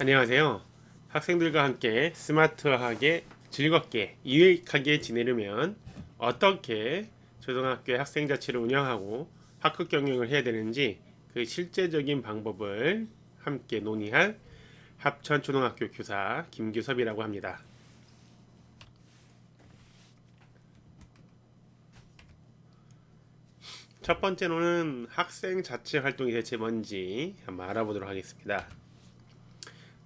안녕하세요. 학생들과 함께 스마트하게 즐겁게 유익하게 지내려면 어떻게 초등학교의 학생자치를 운영하고 학급 경영을 해야 되는지 그 실제적인 방법을 함께 논의할 합천초등학교 교사 김규섭이라고 합니다. 첫 번째로는 학생 자치 활동이 대체 뭔지 한번 알아보도록 하겠습니다.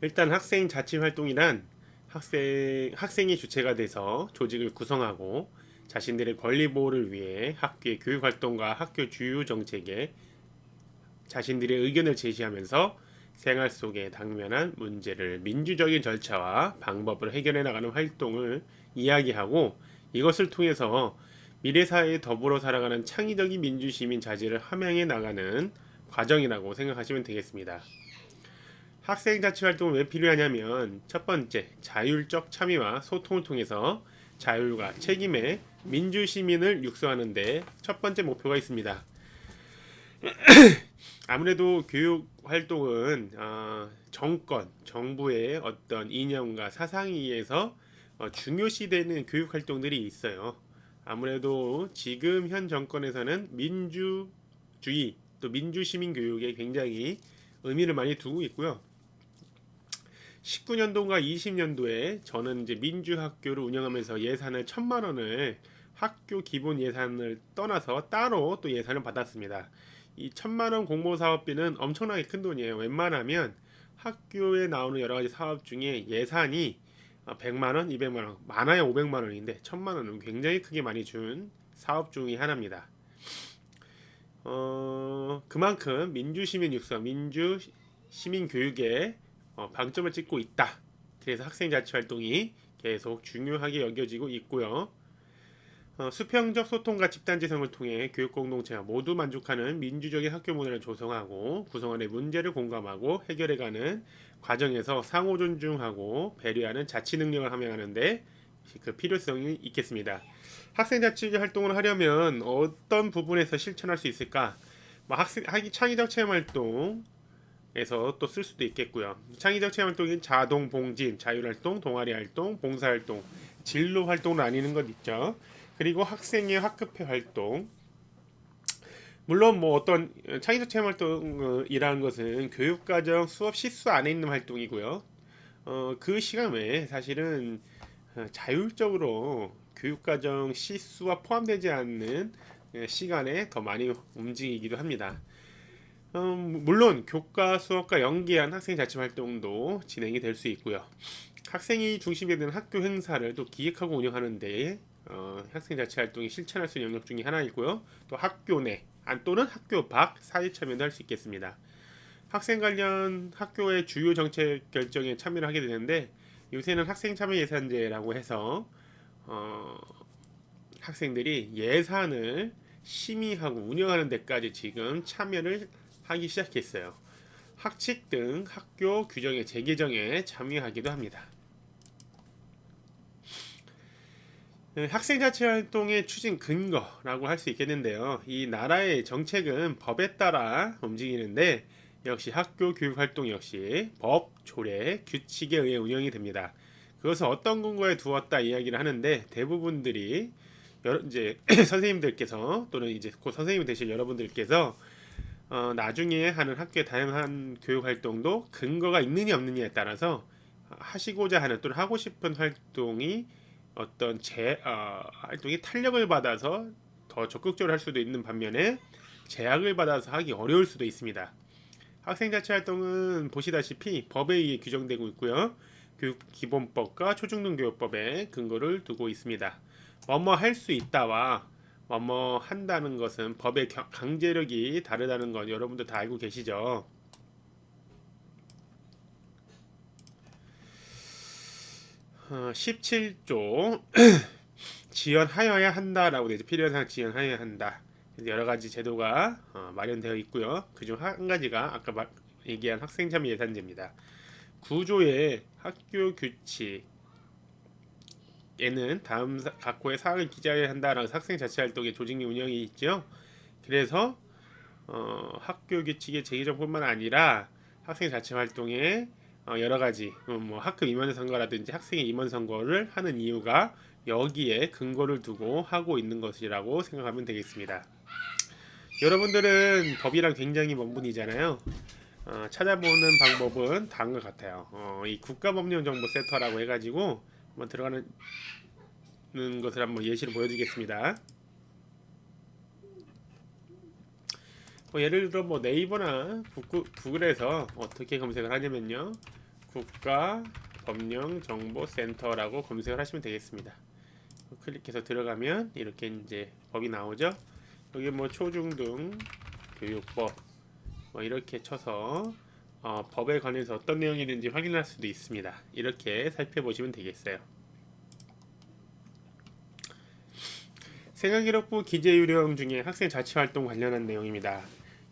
일단 학생 자치 활동이란 학생이 주체가 돼서 조직을 구성하고 자신들의 권리 보호를 위해 학교의 교육 활동과 학교 주요 정책에 자신들의 의견을 제시하면서 생활 속에 당면한 문제를 민주적인 절차와 방법으로 해결해 나가는 활동을 이야기하고, 이것을 통해서 미래 사회에 더불어 살아가는 창의적인 민주시민 자질을 함양해 나가는 과정이라고 생각하시면 되겠습니다. 학생자치활동은 왜 필요하냐면, 첫 번째, 자율적 참여와 소통을 통해서 자율과 책임의 민주시민을 육성하는 데 첫 번째 목표가 있습니다. 아무래도 교육 활동은 정권, 정부의 어떤 이념과 사상에 의해서 중요시되는 교육 활동들이 있어요. 아무래도 지금 현 정권에서는 민주주의 또 민주시민 교육에 굉장히 의미를 많이 두고 있고요. 19년도인가 20년도에 저는 이제 민주학교를 운영하면서 예산을 1,000만 원을 학교 기본 예산을 떠나서 따로 또 예산을 받았습니다. 이 1,000만 원 공모 사업비는 엄청나게 큰 돈이에요. 웬만하면 학교에 나오는 여러 가지 사업 중에 예산이 100만 원, 200만 원, 많아야 500만 원인데 1,000만 원은 굉장히 크게 많이 준 사업 중의 하나입니다. 그만큼 민주시민 육성, 민주시민 교육에 방점을 찍고 있다. 그래서 학생자치활동이 계속 중요하게 여겨지고 있고요. 수평적 소통과 집단지성을 통해 교육 공동체가 모두 만족하는 민주적인 학교 문화를 조성하고 구성원의 문제를 공감하고 해결해가는 과정에서 상호 존중하고 배려하는 자치 능력을 함양하는데 그 필요성이 있겠습니다. 학생자치 활동을 하려면 어떤 부분에서 실천할 수 있을까? 창의적 체험 활동 에서 또 쓸 수도 있겠고요. 창의적 체험 활동인 자동 봉진, 자율활동, 동아리 활동, 봉사활동, 진로 활동을 나뉘는 것 있죠. 그리고 학생의 학급회 활동. 물론 뭐 어떤 창의적 체험 활동이라는 것은 교육과정 수업 시수 안에 있는 활동이고요. 그 시간 외에 사실은 자율적으로 교육과정 시수와 포함되지 않는 시간에 더 많이 움직이기도 합니다. 물론 교과 수업과 연계한 학생 자치 활동도 진행이 될 수 있고요. 학생이 중심이 되는 학교 행사를 또 기획하고 운영하는데 학생 자치 활동이 실천할 수 있는 영역 중에 하나이고요. 또 학교 내 또는 학교 밖 사회 참여도 할 수 있겠습니다. 학생 관련 학교의 주요 정책 결정에 참여를 하게 되는데, 요새는 학생 참여 예산제라고 해서 어, 학생들이 예산을 심의하고 운영하는 데까지 지금 참여를 하기 시작했어요. 학칙 등 학교 규정의 재개정에 참여하기도 합니다. 학생자치활동의 추진 근거라고 할 수 있겠는데요. 이 나라의 정책은 법에 따라 움직이는데, 역시 학교 교육활동 역시 법, 조례, 규칙에 의해 운영이 됩니다. 그것을 어떤 근거에 두었다 이야기를 하는데, 대부분들이 이제 선생님들께서 또는 이제 곧 선생님이 되실 여러분들께서 나중에 하는 학교의 다양한 교육 활동도 근거가 있느냐 없느냐에 따라서 하시고자 하는 또는 하고 싶은 활동이 활동이 탄력을 받아서 더 적극적으로 할 수도 있는 반면에 제약을 받아서 하기 어려울 수도 있습니다. 학생자치 활동은 보시다시피 법에 의해 규정되고 있고요. 교육기본법과 초중등교육법에 근거를 두고 있습니다. 뭐뭐 할 수 있다와 뭐뭐 한다는 것은 법의 강제력이 다르다는 건 여러분들 다 알고 계시죠? 17조 지원하여야 한다라고 되죠. 필요한 사항 지원하여야 한다. 여러 가지 제도가 마련되어 있고요. 그중 한 가지가 아까 얘기한 학생참여 예산제입니다. 9조의 학교 규칙 에는 다음 각호의 사항을 기재해야 한다라는 학생 자치 활동의 조직력 운영이 있죠. 그래서 학교 규칙의 재개정뿐만 아니라 학생 자치 활동에 여러 가지 뭐 학급 임원 선거라든지 학생의 임원 선거를 하는 이유가 여기에 근거를 두고 하고 있는 것이라고 생각하면 되겠습니다. 여러분들은 법이랑 굉장히 먼 분이잖아요. 찾아보는 방법은 다음과 같아요. 이 국가법령정보센터라고 해가지고 한번 들어가는 것을 한번 예시를 보여드리겠습니다. 예를 들어 뭐 네이버나 구글에서 어떻게 검색을 하냐면요, 국가법령정보센터라고 검색을 하시면 되겠습니다. 클릭해서 들어가면 이렇게 이제 법이 나오죠. 여기 뭐 초중등 교육법 뭐 이렇게 쳐서 법에 관해서 어떤 내용이 있는지 확인할 수도 있습니다. 이렇게 살펴보시면 되겠어요. 생활기록부 기재유령 중에 학생 자치활동 관련한 내용입니다.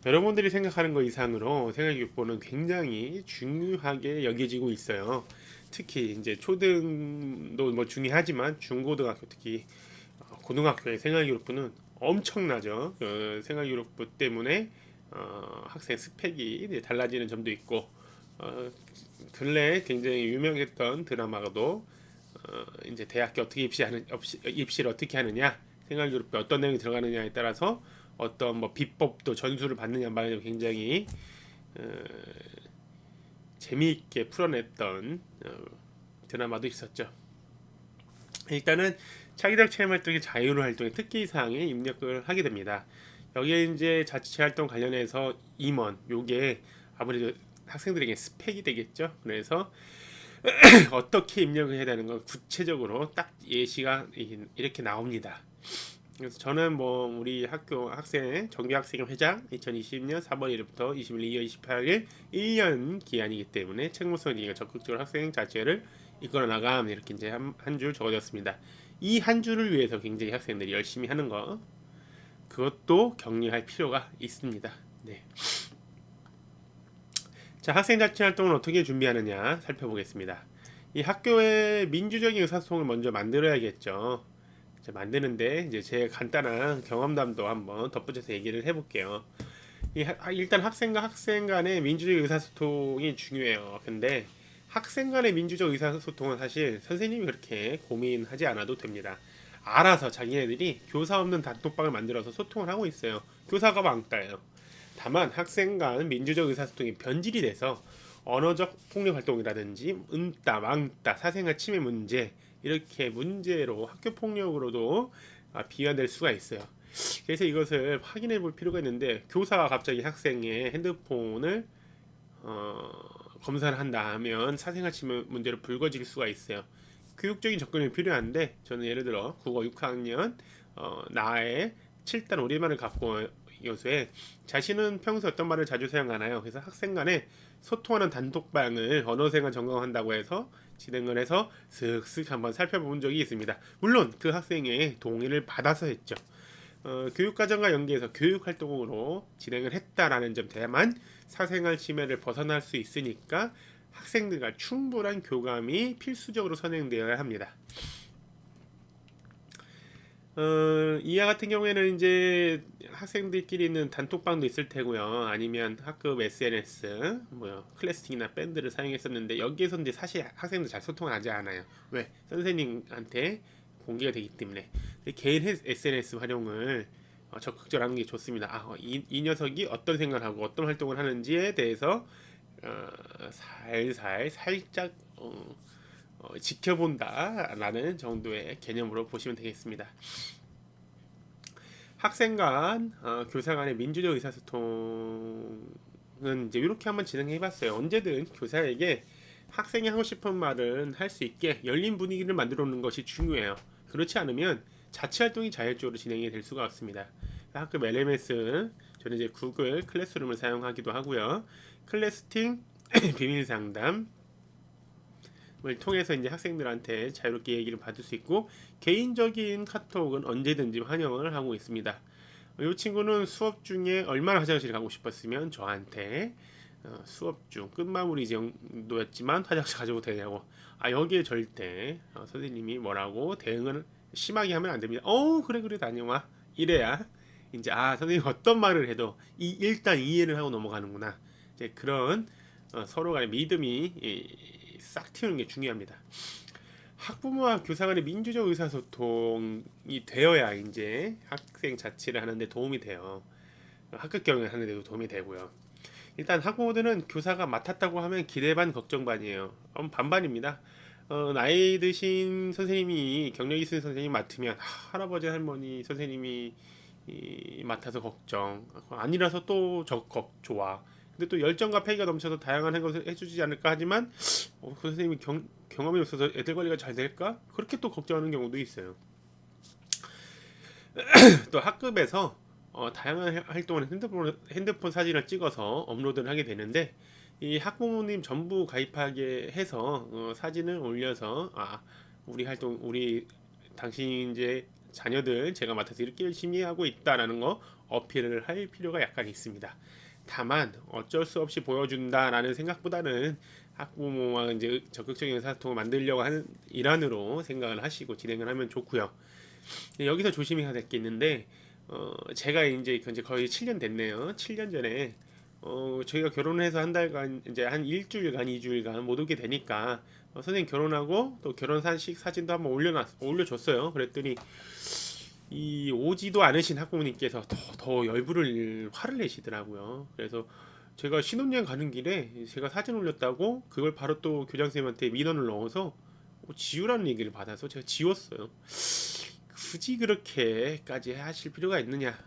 여러분들이 생각하는 것 이상으로 생활기록부는 굉장히 중요하게 여겨지고 있어요. 특히 이제 초등도 뭐 중요하지만 중고등학교, 특히 고등학교의 생활기록부는 엄청나죠. 생활기록부 때문에 학생 스펙이 달라지는 점도 있고, 근래 굉장히 유명했던 드라마도 이제 대학교 어떻게 입시를 어떻게 하느냐, 생활기록부에 어떤 내용이 들어가느냐에 따라서 어떤 뭐 비법도 전수를 받느냐 말이냐 굉장히 재미있게 풀어냈던 드라마도 있었죠. 일단은 차기작 체험 활동의 자유로 활동의 특기 사항에 입력을 하게 됩니다. 여기에 이제 자치체 활동 관련해서 임원, 요게 아무래도 학생들에게 스펙이 되겠죠. 그래서 어떻게 입력을 해야 되는 건 구체적으로 딱 예시가 이렇게 나옵니다. 그래서 저는 뭐 우리 학교 학생 정규학생 회장 2020년 4월 1일부터 21년 28일 1년 기한이기 때문에 책무성리가 적극적으로 학생 자체를 이끌어 나감, 이렇게 이제 한 줄 적어졌습니다. 이 한 줄을 위해서 굉장히 학생들이 열심히 하는 거, 그것도 격려할 필요가 있습니다. 네. 자, 학생 자치 활동을 어떻게 준비하느냐 살펴보겠습니다. 이 학교의 민주적인 의사소통을 먼저 만들어야겠죠. 만드는데 이제 제 간단한 경험담도 한번 덧붙여서 얘기를 해볼게요. 일단 학생과 학생 간의 민주적 의사소통이 중요해요. 근데 학생 간의 민주적 의사소통은 사실 선생님이 그렇게 고민하지 않아도 됩니다. 알아서 자기네들이 교사 없는 단톡방을 만들어서 소통을 하고 있어요. 교사가 왕따예요. 다만 학생 간 민주적 의사소통이 변질이 돼서 언어적 폭력 활동이라든지 은따, 왕따, 사생활 침해 문제, 이렇게 문제로 학교 폭력으로도 비화될 수가 있어요. 그래서 이것을 확인해 볼 필요가 있는데, 교사가 갑자기 학생의 핸드폰을 검사를 한다 하면 사생활 침해 문제로 불거질 수가 있어요. 교육적인 접근이 필요한데, 저는 예를 들어 국어 6학년 나의 7단 우리말을 갖고 요소에 자신은 평소 어떤 말을 자주 사용하나요? 그래서 학생 간에 소통하는 단톡방을 언어생활 점검한다고 해서 진행을 해서 슥슥 한번 살펴본 적이 있습니다. 물론 그 학생의 동의를 받아서 했죠. 교육과정과 연계해서 교육활동으로 진행을 했다라는 점 다만 사생활 침해를 벗어날 수 있으니까 학생들과 충분한 교감이 필수적으로 선행되어야 합니다. 이와 같은 경우에는 이제 학생들끼리 있는 단톡방도 있을 테고요. 아니면 학급 SNS, 뭐 클래스팅이나 밴드를 사용했었는데, 여기에서 이제 사실 학생들 잘 소통을 하지 않아요. 왜? 선생님한테 공개가 되기 때문에. 개인 SNS 활용을 적극적으로 하는 게 좋습니다. 이 녀석이 어떤 생각을 하고 어떤 활동을 하는지에 대해서 살짝 지켜본다라는 정도의 개념으로 보시면 되겠습니다. 학생 간, 교사 간의 민주적 의사소통은 이제 이렇게 한번 진행해봤어요. 언제든 교사에게 학생이 하고 싶은 말은 할 수 있게 열린 분위기를 만들어 놓는 것이 중요해요. 그렇지 않으면 자치 활동이 자율적으로 진행이 될 수가 없습니다. 학급 LMS, 저는 이제 구글 클래스룸을 사용하기도 하고요. 클래스팅, 비밀 상담 을 통해서 이제 학생들한테 자유롭게 얘기를 받을 수 있고, 개인적인 카톡은 언제든지 환영을 하고 있습니다. 이 친구는 수업 중에 얼마나 화장실 가고 싶었으면 저한테 수업 중 끝마무리 정도였지만 화장실 가져도 되냐고, 여기에 절대 선생님이 뭐라고 대응을 심하게 하면 안 됩니다. 그래 다녀와, 이래야 이제 선생님 어떤 말을 해도 일단 이해를 하고 넘어가는구나, 이제 그런 서로 간의 믿음이 싹 틔우는 게 중요합니다. 학부모와 교사 간의 민주적 의사소통이 되어야 이제 학생 자치를 하는데 도움이 돼요. 학급 경영을 하는데도 도움이 되고요. 일단 학부모들은 교사가 맡았다고 하면 기대 반 걱정 반이에요. 반반입니다. 나이 드신 선생님이 경력 있으신 선생님 맡으면 할아버지 할머니 선생님이 맡아서 걱정, 아니라서 또 적극 좋아. 근데 또 열정과 패기가 넘쳐서 다양한 것을 해주지 않을까 하지만 그 선생님이 경험이 없어서 애들 관리가 잘 될까? 그렇게 또 걱정하는 경우도 있어요. 또 학급에서 다양한 활동을 핸드폰 사진을 찍어서 업로드를 하게 되는데 이 학부모님 전부 가입하게 해서 사진을 올려서 우리 활동 우리 당신 이제 자녀들 제가 맡아서 이렇게 열심히 하고 있다라는 거 어필을 할 필요가 약간 있습니다. 다만 어쩔 수 없이 보여준다라는 생각보다는 학부모와 이제 적극적인 의사소통을 만들려고 하는 일환으로 생각을 하시고 진행을 하면 좋고요. 여기서 조심해야 될 게 있는데 제가 이제 거의 7년 됐네요. 7년 전에 저희가 결혼해서 한 달간 이제 한 일주일간 2주일간 못 오게 되니까 선생님 결혼하고 또 결혼식 사진도 한번 올려줬어요. 그랬더니 이 오지도 않으신 학부모님께서 더 열불을 화를 내시더라고요. 그래서 제가 신혼여행 가는 길에 제가 사진 올렸다고 그걸 바로 또 교장 선생님한테 민원을 넣어서 지우라는 얘기를 받아서 제가 지웠어요. 굳이 그렇게까지 하실 필요가 있느냐?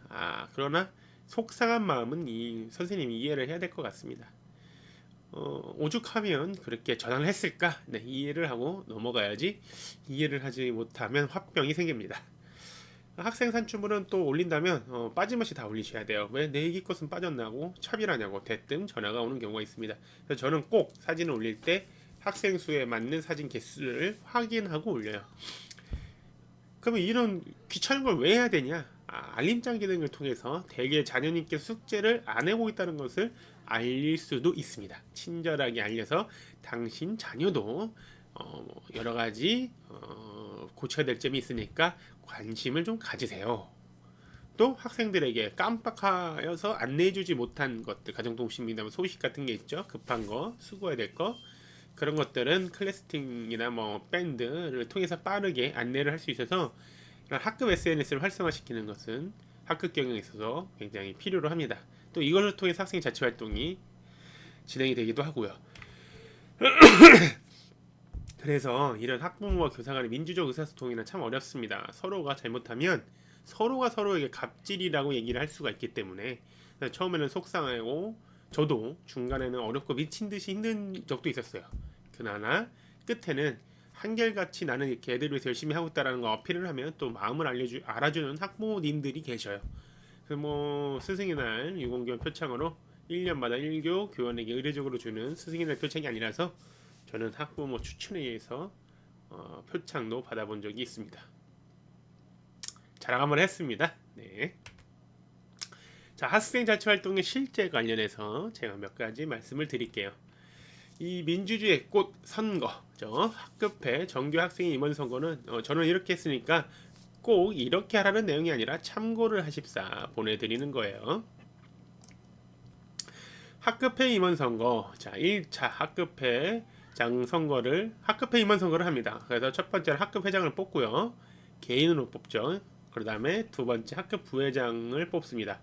그러나 속상한 마음은 이 선생님이 이해를 해야 될 것 같습니다. 오죽하면 그렇게 전화를 했을까? 네, 이해를 하고 넘어가야지. 이해를 하지 못하면 화병이 생깁니다. 학생 산출물은 또 올린다면 빠짐없이 다 올리셔야 돼요. 왜 내 얘기 것은 빠졌나고 차별하냐고 대뜸 전화가 오는 경우가 있습니다. 그래서 저는 꼭 사진을 올릴 때 학생 수에 맞는 사진 개수를 확인하고 올려요. 그러면 이런 귀찮은 걸 왜 해야 되냐? 알림장 기능을 통해서 대개 자녀님께 숙제를 안 해오고 있다는 것을 알릴 수도 있습니다. 친절하게 알려서 당신 자녀도 여러 가지 고쳐야 될 점이 있으니까 관심을 좀 가지세요. 또 학생들에게 깜빡하여서 안내해주지 못한 것들, 가정통신이나 소식 같은 게 있죠. 급한 거, 수고해야 될 거. 그런 것들은 클래스팅이나 뭐 밴드를 통해서 빠르게 안내를 할 수 있어서 학급 SNS를 활성화시키는 것은 학급 경영에 있어서 굉장히 필요로 합니다. 또 이걸 통해서 학생 자치 활동이 진행이 되기도 하고요. 그래서 이런 학부모와 교사 간의 민주적 의사소통이는 참 어렵습니다. 서로가 잘못하면 서로가 서로에게 갑질이라고 얘기를 할 수가 있기 때문에 처음에는 속상하고 저도 중간에는 어렵고 미친 듯이 힘든 적도 있었어요. 그러나 끝에는 한결같이 나는 이렇게 애들 위해서 열심히 하고 있다라는 거 어필을 하면 또 마음을 알아주는 학부모님들이 계셔요. 뭐 스승의 날 유공교원 표창으로 1년마다 1교 교원에게 의례적으로 주는 스승의 날 표창이 아니라서 저는 학부모 추천에 의해서 표창도 받아본 적이 있습니다. 자랑 한번 했습니다. 네. 자, 학생 자치 활동의 실제 관련해서 제가 몇 가지 말씀을 드릴게요. 이 민주주의의 꽃 선거죠. 학급회 정규 학생의 임원 선거는 저는 이렇게 했으니까 꼭 이렇게 하라는 내용이 아니라 참고를 하십사 보내드리는 거예요. 학급회 임원 선거. 자, 1차 학급회장 선거를 학급회 임원 선거를 합니다. 그래서 첫 번째로 학급회장을 뽑고요. 개인으로 뽑죠. 그 다음에 두 번째 학급 부회장을 뽑습니다.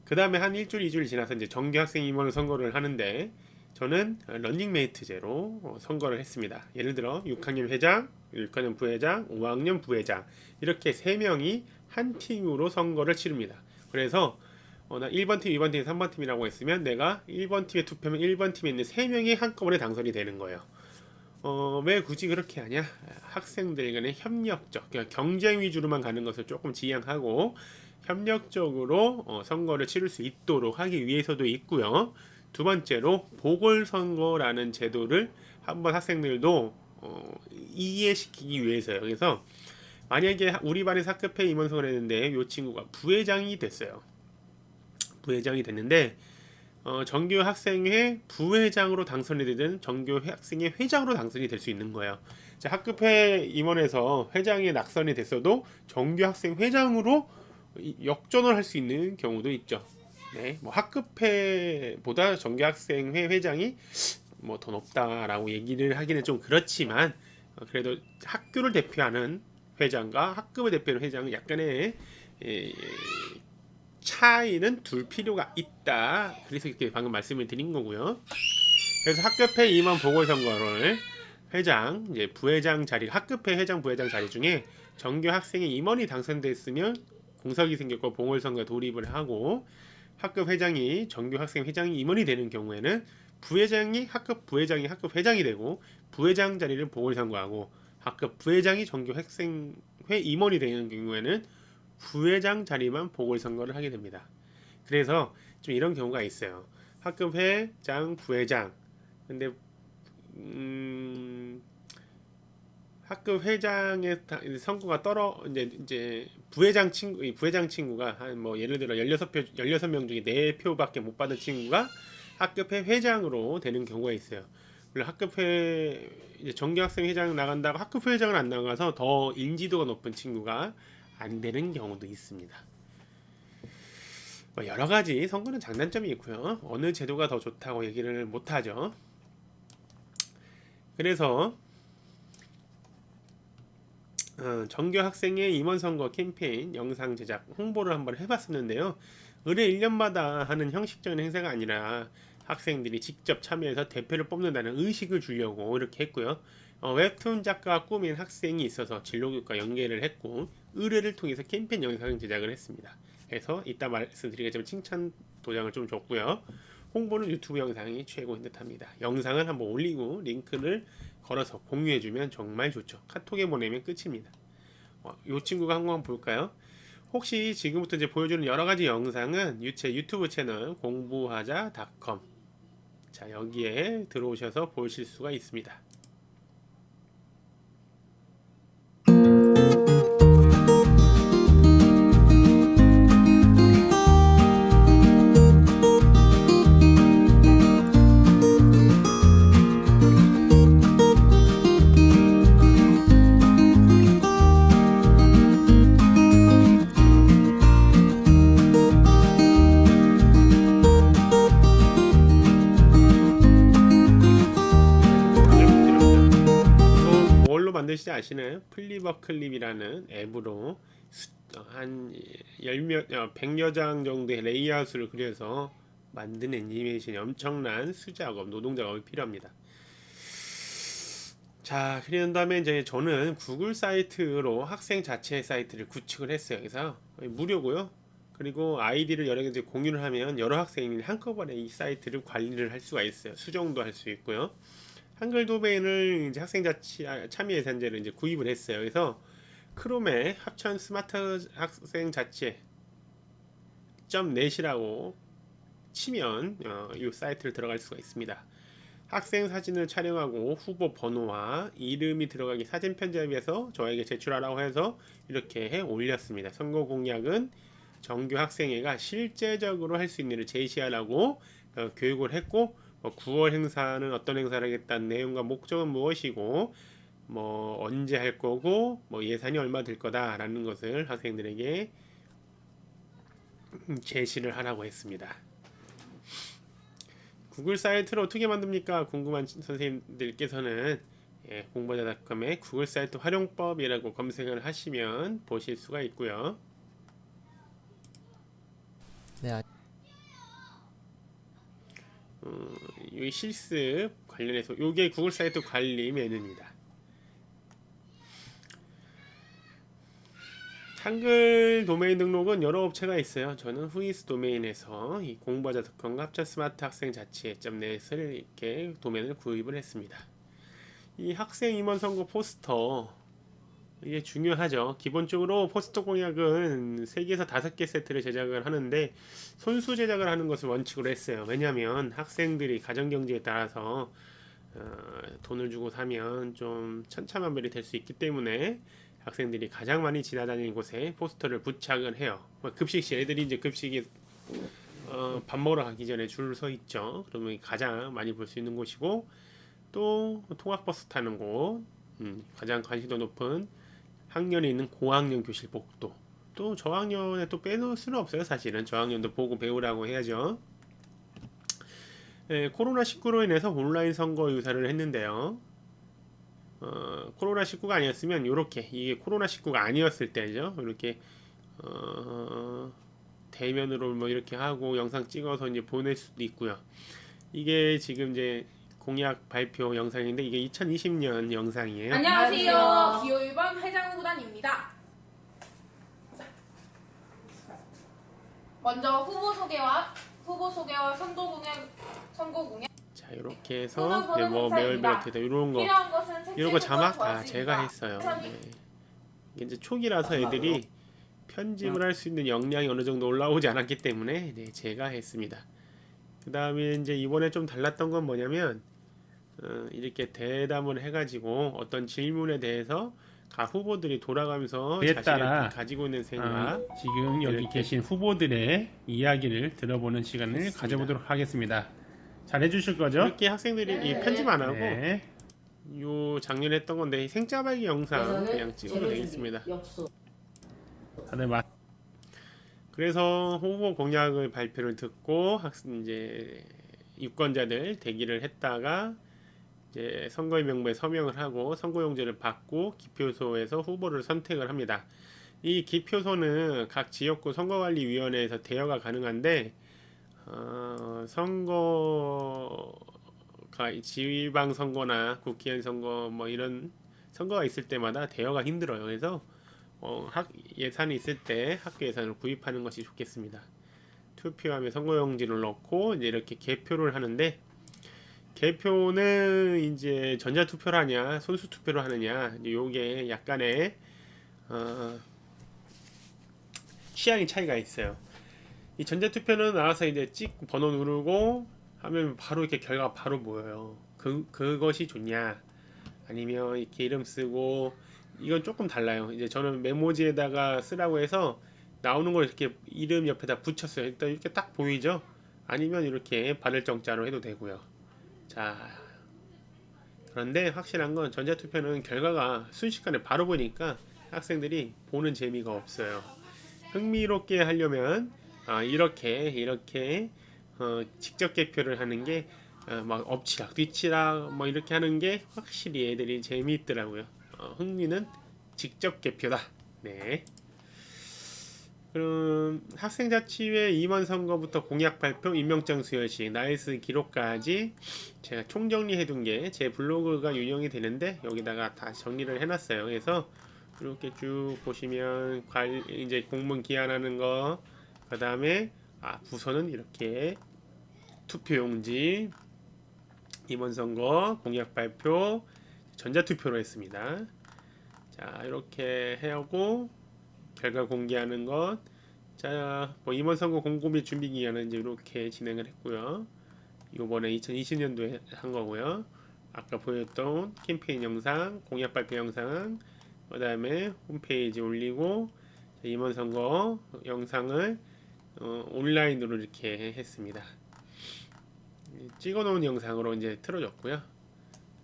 그 다음에 한 일주일, 2주일 지나서 이제 정규 학생 임원 선거를 하는데 저는 런닝메이트제로 선거를 했습니다. 예를 들어 6학년 회장, 6학년 부회장, 5학년 부회장 이렇게 3명이 한 팀으로 선거를 치릅니다. 그래서 나 1번 팀, 2번 팀, 3번 팀이라고 했으면 내가 1번 팀에 투표하면 1번 팀에 있는 3명이 한꺼번에 당선이 되는 거예요. 왜 굳이 그렇게 하냐? 학생들 간의 협력적, 그러니까 경쟁 위주로만 가는 것을 조금 지양하고 협력적으로 선거를 치를 수 있도록 하기 위해서도 있고요. 두 번째로 보궐선거라는 제도를 한번 학생들도 이해시키기 위해서요. 그래서 만약에 우리 반에서 학급회 임원선거를 했는데 이 친구가 부회장이 됐어요. 부회장이 됐는데 정규 학생회 부회장으로 당선이 되든 정규 학생회 회장으로 당선이 될 수 있는 거예요. 자, 학급회 임원에서 회장에 낙선이 됐어도 정규 학생 회장으로 역전을 할 수 있는 경우도 있죠. 네, 뭐 학급회보다 정규학생회 회장이 뭐 더 높다라고 얘기를 하기는 좀 그렇지만 그래도 학교를 대표하는 회장과 학급을 대표하는 회장은 약간의 에, 차이는 둘 필요가 있다. 그래서 이렇게 방금 말씀을 드린 거고요. 그래서 학급회 임원 보궐선거를 회장, 이제 부회장 자리, 학급회 회장 부회장 자리 중에 정규 학생의 임원이 당선됐으면 공석이 생겼고 보궐선거에 돌입을 하고 학급 회장이 정규 학생 회장이 임원이 되는 경우에는 부회장이 학급 회장이 되고 부회장 자리를 보궐선거하고 학급 부회장이 정규 학생회 임원이 되는 경우에는 부회장 자리만 보궐선거를 하게 됩니다. 그래서 좀 이런 경우가 있어요. 학급 회장, 부회장. 근데 학급 회장의 선거가 이제 부회장 친구가 한 뭐 예를 들어 16명 중에 4표밖에 못 받은 친구가 학급회 회장으로 되는 경우가 있어요. 물론 학급회 이제 정규학생 회장 나간다고 학급회 회장은 안 나가서 더 인지도가 높은 친구가 안 되는 경우도 있습니다. 뭐 여러 가지 선거는 장단점이 있고요. 어느 제도가 더 좋다고 얘기를 못 하죠. 그래서 정규 학생의 임원 선거 캠페인 영상 제작 홍보를 한번 해봤었는데요. 의뢰 1년마다 하는 형식적인 행사가 아니라 학생들이 직접 참여해서 대표를 뽑는다는 의식을 주려고 이렇게 했고요. 웹툰 작가가 꾸민 학생이 있어서 진로교육과 연계를 했고 의뢰를 통해서 캠페인 영상 제작을 했습니다. 그래서 이따 말씀드리겠지만 칭찬 도장을 좀 줬고요. 홍보는 유튜브 영상이 최고인 듯합니다. 영상을 한번 올리고 링크를 걸어서 공유해주면 정말 좋죠. 카톡에 보내면 끝입니다. 이 친구가 한번 볼까요? 혹시 지금부터 이제 보여주는 여러 가지 영상은 제 유튜브 채널 공부하자.com 자 여기에 들어오셔서 보실 수가 있습니다. 이거 뭘로 만드시지 아시나요? 플리버 클립이라는 앱으로 한 100여 장 정도의 레이아웃을 그려서 만든 애니메이션이 엄청난 수작업, 노동작업이 필요합니다. 자, 그런 다음에 이제 저는 구글 사이트로 학생 자체 사이트를 구축을 했어요. 그래서 무료고요. 그리고 아이디를 여러 개 이제 공유를 하면 여러 학생이 한꺼번에 이 사이트를 관리를 할 수가 있어요. 수정도 할 수 있고요. 한글 도메인을 이제 학생 자치 참여 예산제를 이제 구입을 했어요. 그래서 크롬에 합천 스마트 학생 자체 .net이라고 치면 이 사이트를 들어갈 수가 있습니다. 학생 사진을 촬영하고 후보 번호와 이름이 들어가게 사진 편집해서 저에게 제출하라고 해서 이렇게 해 올렸습니다. 선거 공약은 정규 학생회가 실제적으로 할 수 있는 일을 제시하라고 교육을 했고 9월 행사는 어떤 행사를 하겠다는 내용과 목적은 무엇이고 뭐 언제 할 거고 뭐 예산이 얼마 들 거다라는 것을 학생들에게 제시를 하라고 했습니다. 구글 사이트를 어떻게 만듭니까? 궁금한 선생님들께서는 공부하자.com의 구글 사이트 활용법이라고 검색을 하시면 보실 수가 있고요. 네, 이 실습 관련해서 이게 구글 사이트 관리 메뉴입니다. 한글 도메인 등록은 여러 업체가 있어요. 저는 후이스 도메인에서 이 공부하자.com과 합천 스마트 학생 자치회 .net을 이렇게 도메인을 구입을 했습니다. 이 학생 임원 선거 포스터 이게 중요하죠. 기본적으로 포스터 공약은 3개에서 5개 세트를 제작을 하는데 손수 제작을 하는 것을 원칙으로 했어요. 왜냐하면 학생들이 가정경제에 따라서 돈을 주고 사면 좀 천차만별이 될 수 있기 때문에 학생들이 가장 많이 지나다니는 곳에 포스터를 부착을 해요. 급식실 애들이 이제 급식이 밥 먹으러 가기 전에 줄 서 있죠. 그러면 가장 많이 볼 수 있는 곳이고 또 통학버스 타는 곳, 가장 관심도 높은 학년에 있는 고학년 교실 복도, 또 저학년에 또 빼놓을 수는 없어요. 사실은 저학년도 보고 배우라고 해야죠. 코로나19로 인해서 온라인 선거 유사를 했는데요. 코로나19가 아니었으면 요렇게, 이게 코로나19가 아니었을 때죠. 이렇게 대면으로 뭐 이렇게 하고 영상 찍어서 이제 보낼 수도 있고요. 이게 지금 이제 공약 발표 영상인데 이게 2020년 영상이에요. 안녕하세요. 기호 1번 회장구단입니다. 먼저 후보 소개와 선거 공약. 자, 이렇게 해서 네, 뭐 매월별로 이런 거, 필요한 것은 이런 거 자막 다 좋았습니다. 제가 했어요. 네. 이게 이제 초기라서 애들이 편집을 할 수 있는 역량이 어느 정도 올라오지 않았기 때문에 네, 제가 했습니다. 그 다음에 이제 이번에 좀 달랐던 건 뭐냐면 이렇게 대담을 해가지고 어떤 질문에 대해서 각 후보들이 돌아가면서 그에 따라 자신이 가지고 있는 생각, 지금 여기 이렇게 계신 후보들의 이야기를 들어보는 시간을 했습니다. 가져보도록 하겠습니다. 잘 해주실 거죠? 이렇게 학생들이 이 편집 안 하고 네. 요 작년에 했던 건데 생짜발기 영상 그냥 찍어도 되겠습니다. 다들 맞. 그래서 후보 공약을 발표를 듣고 학생 이제 유권자들 대기를 했다가 이제 선거인 명부에 서명을 하고 선거용지를 받고 기표소에서 후보를 선택을 합니다. 이 기표소는 각 지역구 선거관리위원회에서 대여가 가능한데 선거가 지방선거나 국회의원 선거 뭐 이런 선거가 있을 때마다 대여가 힘들어요. 그래서 예산이 있을 때 학교 예산을 구입하는 것이 좋겠습니다. 투표함에 선거용지를 넣고 이제 이렇게 개표를 하는데 개표는 이제 전자투표를 하냐 손수투표를 하느냐 요게 약간의 취향의 차이가 있어요. 이 전자투표는 나와서 이제 찍고 번호 누르고 하면 바로 이렇게 결과가 바로 보여요. 그것이 좋냐 아니면 이렇게 이름 쓰고 이건 조금 달라요. 이제 저는 메모지에다가 쓰라고 해서 나오는 걸 이렇게 이름 옆에다 붙였어요. 일단 이렇게 딱 보이죠? 아니면 이렇게 바늘 정자로 해도 되고요. 자, 그런데 확실한 건 전자투표는 결과가 순식간에 바로 보니까 학생들이 보는 재미가 없어요. 흥미롭게 하려면 이렇게 직접 개표를 하는 게 막 엎치락 뒤치락 뭐 이렇게 하는 게 확실히 애들이 재미있더라고요. 흥미는 직접 개표다. 네. 그럼 학생자치회 임원 선거부터 공약 발표, 임명장 수여식, 나이스 기록까지 제가 총정리해둔 게 제 블로그가 운영이 되는데 여기다가 다 정리를 해놨어요. 그래서 이렇게 쭉 보시면 이제 공문 기한하는 거, 그 다음에 부서는 이렇게 투표용지, 임원 선거, 공약 발표, 전자투표로 했습니다. 자, 이렇게 하고 결과 공개하는 것. 자, 뭐 임원 선거 공고 및 준비 기간은 이제 이렇게 진행을 했고요. 이번에 2020년도에 한 거고요. 아까 보였던 캠페인 영상, 공약 발표 영상, 그다음에 홈페이지 올리고 임원 선거 영상을 온라인으로 이렇게 했습니다. 찍어놓은 영상으로 이제 틀어줬고요.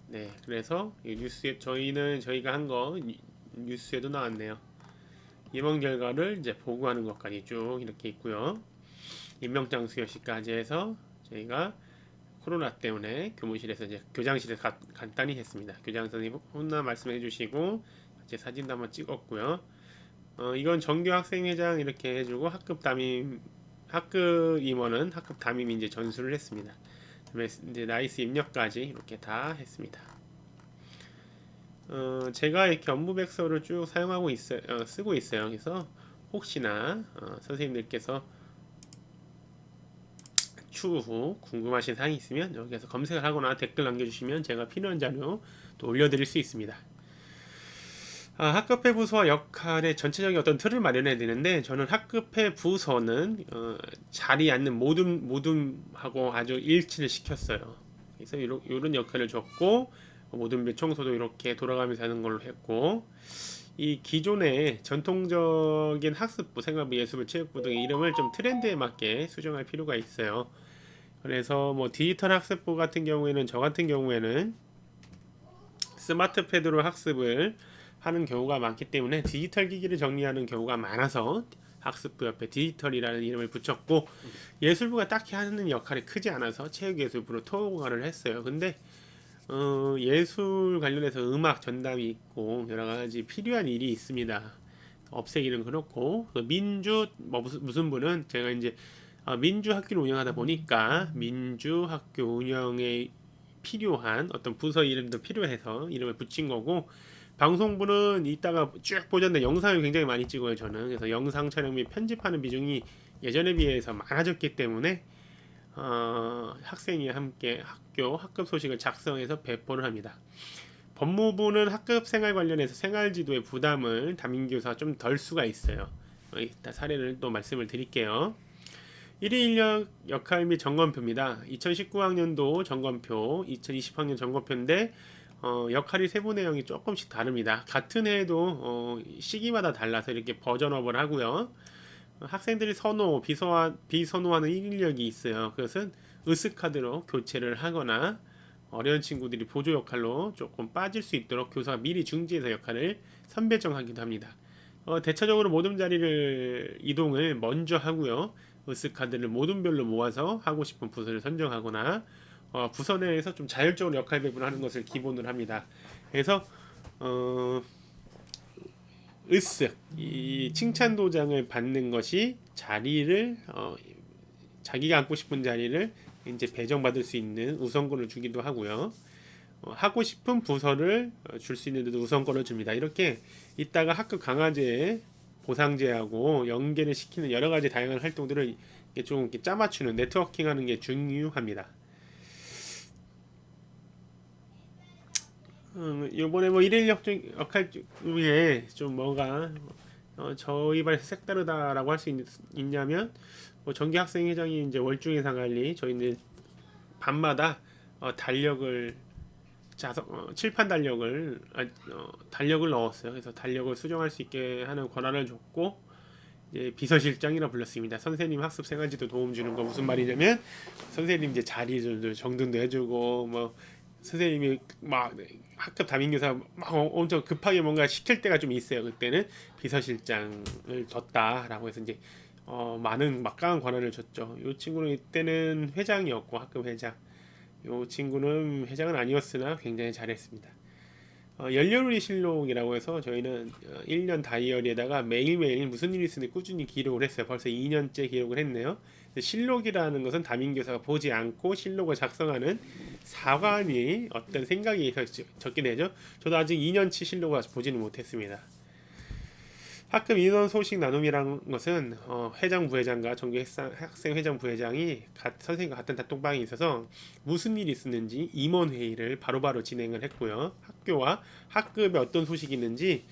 네, 그래서 뉴스에 저희가 한 거 뉴스에도 나왔네요. 임원 결과를 이제 보고하는 것까지 쭉 이렇게 있고요. 임명장 수여식까지 해서 저희가 코로나 때문에 교무실에서 이제 교장실에서 간단히 했습니다. 교장 선생님 혼나 말씀해 주시고 같이 사진도 한번 찍었고요. 이건 정규 학생회장 이렇게 해주고 학급 임원은 학급 담임 이제 전수를 했습니다. 그다음에 이제 나이스 입력까지 이렇게 다 했습니다. 제가 이렇게 업무백서를 쭉 사용하고 쓰고 있어요. 그래서 혹시나 선생님들께서 추후 궁금하신 사항이 있으면 여기서 검색을 하거나 댓글 남겨주시면 제가 필요한 자료 또 올려드릴 수 있습니다. 학급회 부서와 역할의 전체적인 어떤 틀을 마련해야 되는데 저는 학급회 부서는 자리에 앉는 모둠하고 아주 일치를 시켰어요. 그래서 이런 역할을 줬고 모둠별 청소도 이렇게 돌아가면서 하는 걸로 했고 이 기존의 전통적인 학습부, 생활부, 예술부, 체육부 등의 이름을 좀 트렌드에 맞게 수정할 필요가 있어요. 그래서 뭐 디지털 학습부 같은 경우에는 저 같은 경우에는 스마트 패드로 학습을 하는 경우가 많기 때문에 디지털 기기를 정리하는 경우가 많아서 학습부 옆에 디지털이라는 이름을 붙였고, 예술부가 딱히 하는 역할이 크지 않아서 체육예술부로 통합을 했어요. 근데 예술 관련해서 음악 전담이 있고 여러 가지 필요한 일이 있습니다. 없애기는 그렇고, 민주 무슨 부는 제가 이제 민주 학교를 운영하다 보니까 민주 학교 운영에 필요한 어떤 부서 이름도 필요해서 이름을 붙인 거고, 방송부는 이따가 쭉 보셨는데 영상을 굉장히 많이 찍어요 저는. 그래서 영상 촬영 및 편집하는 비중이 예전에 비해서 많아졌기 때문에 학생이 함께 학급 소식을 작성해서 배포를 합니다. 법무부는 학급 생활 관련해서 생활지도의 부담을 담임교사가 좀 덜 수가 있어요. 이따 사례를 또 말씀을 드릴게요. 1인 인력 역할 및 점검표입니다. 2019학년도 점검표, 2020학년 점검표인데 역할이 세부 내용이 조금씩 다릅니다. 같은 해에도 시기마다 달라서 이렇게 버전업을 하고요. 학생들이 비선호하는 1인 인력이 있어요. 그것은 으스카드로 교체를 하거나 어려운 친구들이 보조 역할로 조금 빠질 수 있도록 교사가 미리 중지해서 역할을 선배정하기도 합니다. 대체적으로 모든 자리를 이동을 먼저 하고요. 으스카드를 모둠별로 모아서 하고 싶은 부서를 선정하거나 부서 내에서 좀 자율적으로 역할 배분하는 것을 기본으로 합니다. 그래서 이 칭찬 도장을 받는 것이 자리를 자기가 앉고 싶은 자리를 이제 배정받을 수 있는 우선권을 주기도 하고요. 하고 싶은 부서를 줄 수 있는 데도 우선권을 줍니다. 이렇게 이따가 학급 강화제 보상제하고 연계를 시키는 여러 가지 다양한 활동들을 좀 이렇게 짜맞추는 네트워킹하는 게 중요합니다. 이번에 뭐 일일 역할 중에 좀 뭐가 저희 반에서 색다르다라고 할 수 있냐면, 뭐 정기 학생회장이 이제 월중 예산 관리, 저희 이제 밤마다 달력을 칠판 달력을 넣었어요. 그래서 달력을 수정할 수 있게 하는 권한을 줬고, 이제 비서실장이라 불렀습니다. 선생님 학습 생활지도 도움 주는 거 무슨 말이냐면, 선생님 이제 자리도 정돈도 해주고, 뭐 선생님이 막 학급 담임교사 막 엄청 급하게 뭔가 시킬 때가 좀 있어요. 그때는 비서실장을 뒀다라고 해서 이제 많은 막강한 권한을 줬죠. 이 친구는 이때는 회장이었고, 학급 회장. 이 친구는 회장은 아니었으나 굉장히 잘했습니다. 열렬우리 실록이라고 해서 저희는 1년 다이어리에다가 매일매일 무슨 일이 있으니 꾸준히 기록을 했어요. 벌써 2년째 기록을 했네요. 실록이라는 것은 담임교사가 보지 않고 실록을 작성하는 사관이 어떤 생각이 있어서 적게 되죠. 저도 아직 2년치 실록을 보지는 못했습니다. 학급 인원 소식 나눔이라는 것은 회장 부회장과 정규 학생 회장 부회장이 선생님과 같은 단톡방에 있어서 무슨 일이 있었는지 임원 회의를 바로바로 진행을 했고요. 학교와 학급에 어떤 소식이 있는지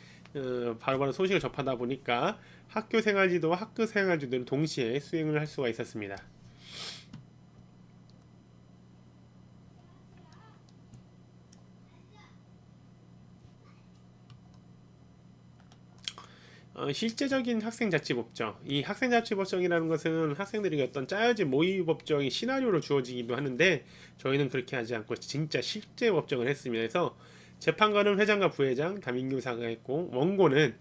바로바로 소식을 접하다 보니까 학교 생활지도와 학급 생활지도를 동시에 수행을 할 수가 있었습니다. 실제적인 학생자치법정, 이 학생자치법정이라는 것은 학생들에게 어떤 짜여진 모의법정이 시나리오로 주어지기도 하는데, 저희는 그렇게 하지 않고 진짜 실제 법정을 했습니다. 그래서 재판관은 회장과 부회장, 담임교사가 했고, 원고는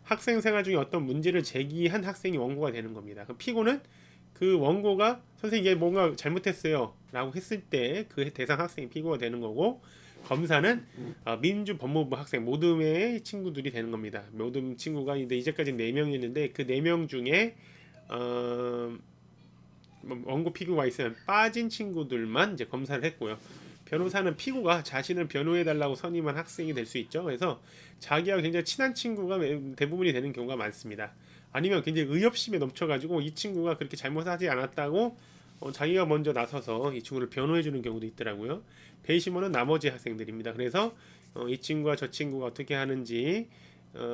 학생 생활 중에 어떤 문제를 제기한 학생이 원고가 되는 겁니다. 피고는 그 원고가 선생님 이게 뭔가 잘못했어요 라고 했을 때 그 대상 학생이 피고가 되는 거고, 검사는 민주법무부 학생 모둠의 친구들이 되는 겁니다. 모둠 친구가 이제까지 4명이었는데 그 4명 중에 원고 피고가 있으면 빠진 친구들만 이제 검사를 했고요. 변호사는 피고가 자신을 변호해달라고 선임한 학생이 될 수 있죠. 그래서 자기와 굉장히 친한 친구가 대부분이 되는 경우가 많습니다. 아니면 굉장히 의협심에 넘쳐가지고 이 친구가 그렇게 잘못하지 않았다고 자기가 먼저 나서서 이 친구를 변호해주는 경우도 있더라고요. 배심원은 나머지 학생들입니다. 그래서 이 친구와 저 친구가 어떻게 하는지,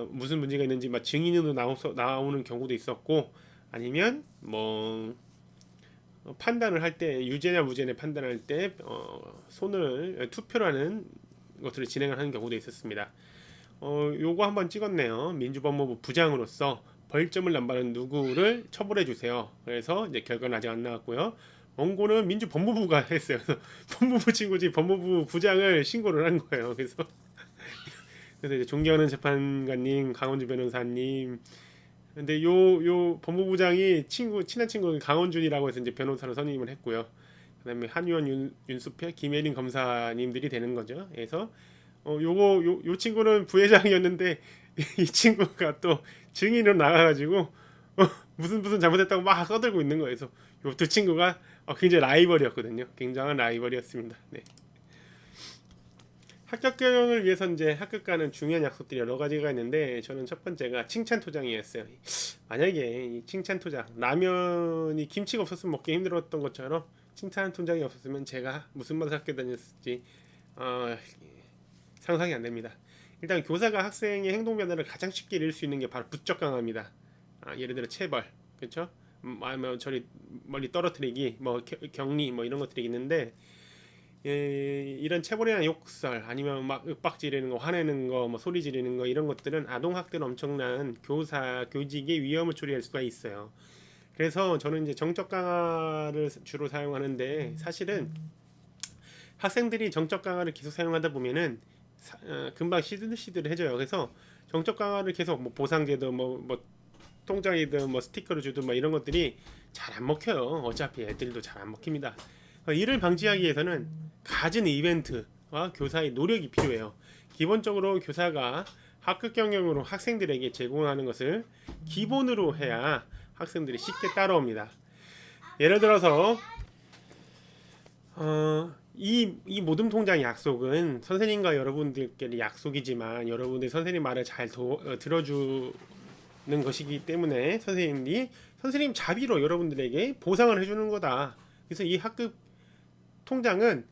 무슨 문제가 있는지 막 증인으로 나오는 경우도 있었고, 아니면 뭐 판단을 할 때 유죄냐 무죄냐 판단할 때 손을 투표를 하는 것들을 진행을 하는 경우도 있었습니다. 요거 한번 찍었네요. 민주법무부 부장으로서 벌점을 남발한 누구를 처벌해 주세요. 그래서 이제 결과는 아직 안 나왔고요. 원고는 민주법무부가 했어요. 법무부 친구지 법무부 부장을 신고를 한 거예요. 그래서 그래서 이제 존경하는 재판관님, 강원주 변호사님. 근데 요 법무부장이 친한 친구 강원준이라고 해서 이제 변호사로 선임을 했고요. 그다음에 한의원 윤수표, 김혜린 검사님들이 되는 거죠. 그래서 요 친구는 부회장이었는데 이 친구가 또 증인으로 나가가지고 무슨 잘못했다고 막 떠들고 있는 거예요. 그래서 요 두 친구가 굉장히 라이벌이었거든요. 굉장한 라이벌이었습니다. 네. 합격 경영을 위해서 이제 합격과는 중요한 약속들이 여러 가지가 있는데 저는 첫 번째가 칭찬 토장이었어요. 만약에 이 칭찬 토장 라면이 김치가 없었으면 먹기 힘들었던 것처럼 칭찬 토장이 없었으면 제가 무슨 맛을 학교 다녔을지 상상이 안 됩니다. 일단 교사가 학생의 행동 변화를 가장 쉽게 이룰 수 있는 게 바로 부적 강화입니다. 예를 들어 체벌, 그렇죠? 뭐 저리 멀리 떨어뜨리기, 뭐 격리, 뭐 이런 것들이 있는데 이런 체벌이나 욕설 아니면 막 윽박 지르는 거, 화내는 거, 뭐 소리 지르는 거 이런 것들은 아동 학대는 엄청난 교직의 위험을 초래할 수가 있어요. 그래서 저는 이제 정적 강화를 주로 사용하는데 사실은 학생들이 정적 강화를 계속 사용하다 보면은 금방 시들시들해져요. 그래서 정적 강화를 계속 뭐 보상제도 뭐 통장이든 뭐 스티커를 주든 뭐 이런 것들이 잘 안 먹혀요. 어차피 애들도 잘 안 먹힙니다. 이를 방지하기 위해서는 갖은 이벤트와 교사의 노력이 필요해요. 기본적으로 교사가 학급 경영으로 학생들에게 제공하는 것을 기본으로 해야 학생들이 쉽게 따라옵니다. 예를 들어서 이 모둠 통장 약속은 선생님과 여러분들끼리 약속이지만 여러분들 선생님 말을 잘 들어주는 것이기 때문에 선생님 자비로 여러분들에게 보상을 해주는 거다. 그래서 이 학급 통장은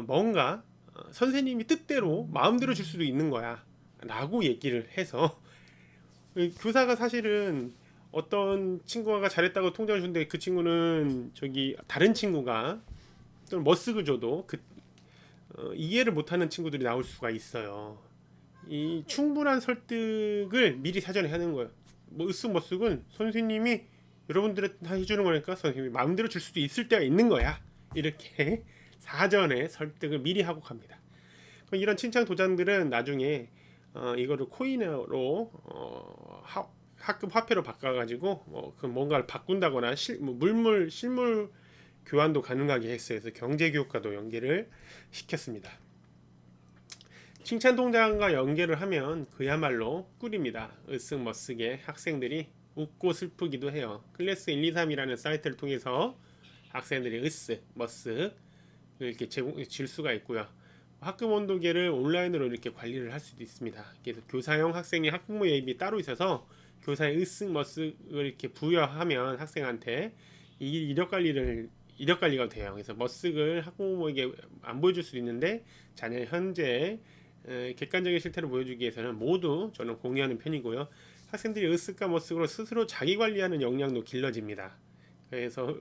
뭔가 선생님이 뜻대로 마음대로 줄 수도 있는 거야 라고 얘기를 해서 교사가 사실은 어떤 친구가 잘했다고 통장을 주는데 그 친구는 저기 다른 친구가 또는 머쓱을 줘도 이해를 못하는 친구들이 나올 수가 있어요. 이 충분한 설득을 미리 사전에 하는 거예요. 뭐 으쓱머쓱은 선생님이 여러분들한테 해주는 거니까 선생님이 마음대로 줄 수도 있을 때가 있는 거야. 이렇게 사전에 설득을 미리 하고 갑니다. 이런 칭찬 도장들은 나중에 이거를 코인으로 학급 화폐로 바꿔가지고 그 뭔가를 바꾼다거나 실물 교환도 가능하게 했어요. 그래서 경제교육과도 연계를 시켰습니다. 칭찬 통장과 연계를 하면 그야말로 꿀입니다. 으쓱머쓱에 학생들이 웃고 슬프기도 해요. 클래스 1, 2, 3이라는 사이트를 통해서 학생들이 머쓱 이렇게 질 수가 있고요. 학급 온도계를 온라인으로 이렇게 관리를 할 수도 있습니다. 그래서 교사형 학생의 학부모 예입이 따로 있어서 교사의 으쓱머쓱을 이렇게 부여하면 학생한테 이력 관리가 돼요. 그래서 머쓱을 학부모에게 안 보여줄 수 있는데 자녀의 현재 객관적인 실태를 보여주기 위해서는 모두 저는 공유하는 편이고요. 학생들이 으쓱과 머쓱으로 스스로 자기 관리하는 역량도 길러집니다. 그래서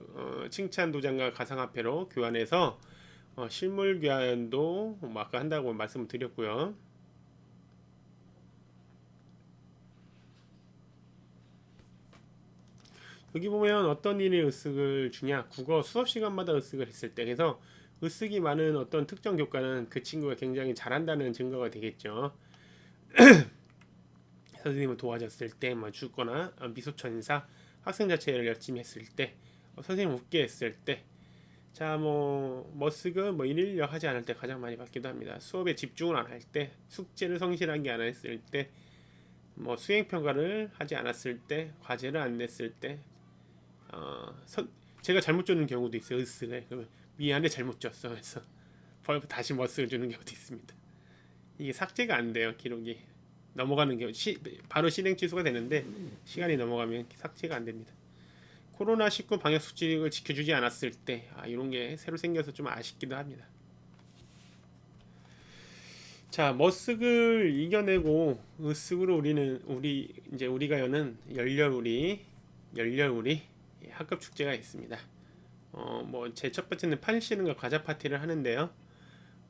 칭찬 도장과 가상화폐로 교환해서 실물 교환도 아까 한다고 말씀을 드렸고요. 여기 보면 어떤 일이 으쓱을 주냐, 국어 수업 시간마다 으쓱을 했을 때, 그래서 으쓱이 많은 어떤 특정 교과는 그 친구가 굉장히 잘한다는 증거가 되겠죠. 선생님을 도와줬을 때, 뭐 죽거나 미소천사, 학생 자체를 열심히 했을 때, 선생님 웃게 했을 때, 자 뭐 머쓱은 뭐 일일려 하지 않을 때 가장 많이 받기도 합니다. 수업에 집중을 안 할 때, 숙제를 성실하게 안 했을 때, 뭐 수행 평가를 하지 않았을 때, 과제를 안 냈을 때, 제가 잘못 줬는 경우도 있어요. 으쓱을 그러면 미안해 잘못 줬어. 그래서 다시 머쓱을 주는 경우도 있습니다. 이게 삭제가 안 돼요. 기록이 넘어가는 경우 바로 실행 취소가 되는데 시간이 넘어가면 삭제가 안 됩니다. 코로나19 방역 수칙을 지켜주지 않았을 때 이런 게 새로 생겨서 좀 아쉽기도 합니다. 자, 머쓱을 이겨내고 으쓱으로 우리가 여는 열렬우리 학급 축제가 있습니다. 뭐 제 첫 번째는 판 씌는 거 과자 파티를 하는데요.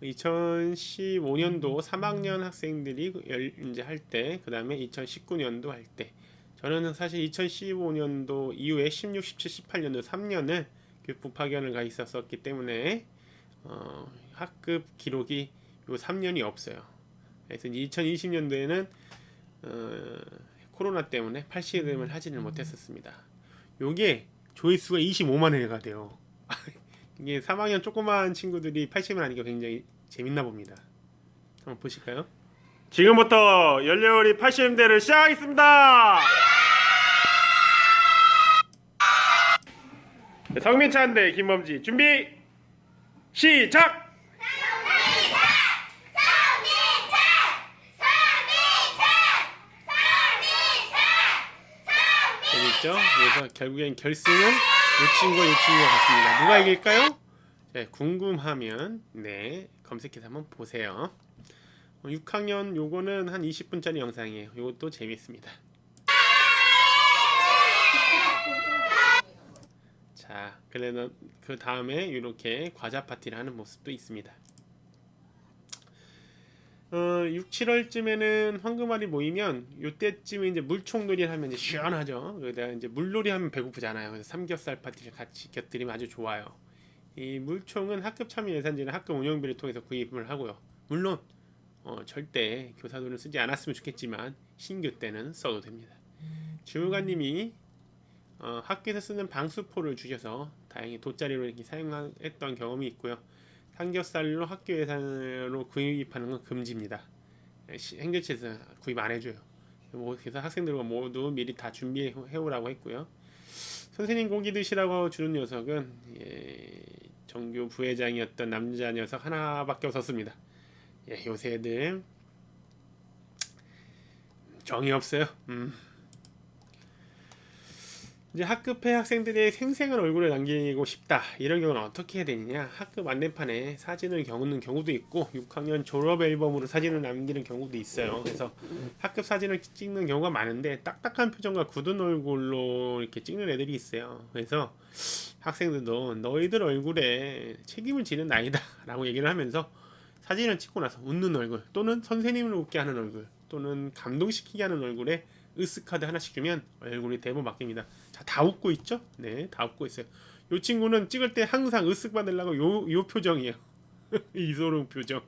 2015년도 3학년 학생들이 이제 할 때, 그 다음에 2019년도 할 때, 저는 사실 2015년도 이후에 16, 17, 18년도 3년을 교육부 파견을 가 있었기 때문에 학급 기록이 요 3년이 없어요. 그래서 2020년도에는 코로나 때문에 팔씨름을 하지는 못했었습니다. 요게 조회수가 25만 회가 돼요. 이게 3학년 조그만 친구들이 팔씨름을 하니까 굉장히 재밌나 봅니다. 한번 보실까요? 지금부터 연례월이 팔씨름대를 시작하겠습니다. 성민찬 대 김범지 준비 시작. 재밌죠? 그래서 결국엔 결승은 이 친구와 이 친구가 같습니다. 누가 이길까요? 네, 궁금하면 검색해서 한번 보세요. 6학년 요거는 한 20분짜리 영상이에요. 요것도 재밌습니다. 자, 그래서 그 다음에 이렇게 과자 파티를 하는 모습도 있습니다. 6, 7월쯤에는 황금알이 모이면 요때쯤에 이제 물총놀이를 하면 이제 시원하죠. 여기다가 이제 물놀이 하면 배고프잖아요. 그래서 삼겹살 파티를 같이 곁들이면 아주 좋아요. 이 물총은 학급 참여 예산제나 학급 운영비를 통해서 구입을 하고요. 물론 절대 교사 돈을 쓰지 않았으면 좋겠지만 신규 때는 써도 됩니다. 주무관님이 학교에서 쓰는 방수포를 주셔서 다행히 돗자리로 이렇게 사용했던 경험이 있고요. 삼겹살로 학교 예산으로 구입하는 건 금지입니다. 행정처에서 구입 안 해줘요. 그래서 학생들과 모두 미리 다 준비해 오라고 했고요. 선생님 고기 드시라고 주는 녀석은 정교 부회장이었던 남자 녀석 하나밖에 없었습니다. 요새 애들 정이 없어요. 이제 학급회 학생들의 생생한 얼굴을 남기고 싶다. 이런 경우는 어떻게 해야 되느냐? 학급 안내판에 사진을 넣는 경우도 있고 6학년 졸업 앨범으로 사진을 남기는 경우도 있어요. 그래서 학급 사진을 찍는 경우가 많은데 딱딱한 표정과 굳은 얼굴로 이렇게 찍는 애들이 있어요. 그래서 학생들도 너희들 얼굴에 책임을 지는 나이다 라고 얘기를 하면서 사진을 찍고 나서 웃는 얼굴 또는 선생님을 웃게 하는 얼굴 또는 감동시키게 하는 얼굴에 으쓱카드 하나씩 주면 얼굴이 대본 바뀝니다. 자, 다 웃고 있죠? 네, 다 웃고 있어요. 요 친구는 찍을 때 항상 으쓱 받으려고 요 표정이에요. 이소룡 표정.